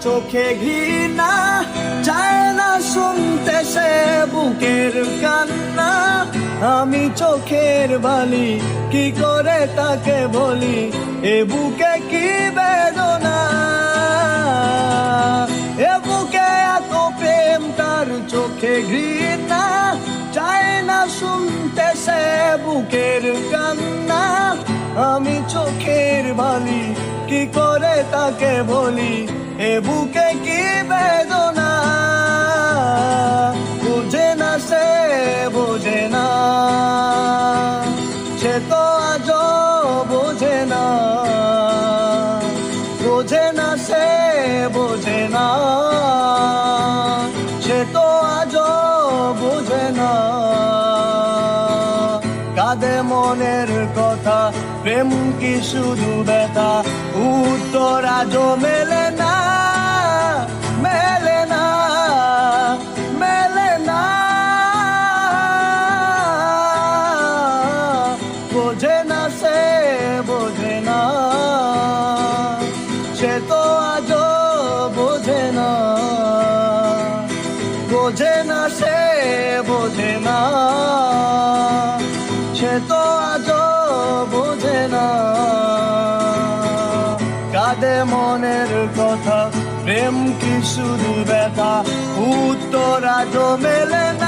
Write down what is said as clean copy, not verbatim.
চোখে ঘৃণা, চায় না শুনতে সে বুকের কান্না। আমি চোখের বালি কি করে তাকে বলি, এ বুকে কি বেদনা। এ বুকে এত প্রেম, তার চোখে ঘৃণা, চায় না শুনতে সে বুকের কান্না। আমি চোখের বালি কি করে তাকে বলি, এ বুকে কি বেদনা। বুঝে না সে, বোঝে না, সে তো আজও বোঝে না। বোঝে না সে, বোঝে না, সে তো আজও বোঝে না। কাঁদে মনের কথা, প্রেম কি শুধু ব্যথা, উত্তর আজও মেলে না, মেলে না, মেলে না। বোঝে না সে, বোঝে না, সে তো আজও বোঝে না। বোঝে না সে, বোঝে না, সে তো আজও বোঝে না। কাঁদে মনের কথা, প্রেম কি শুধু ব্যথা, উত্তর আজও মেলে না।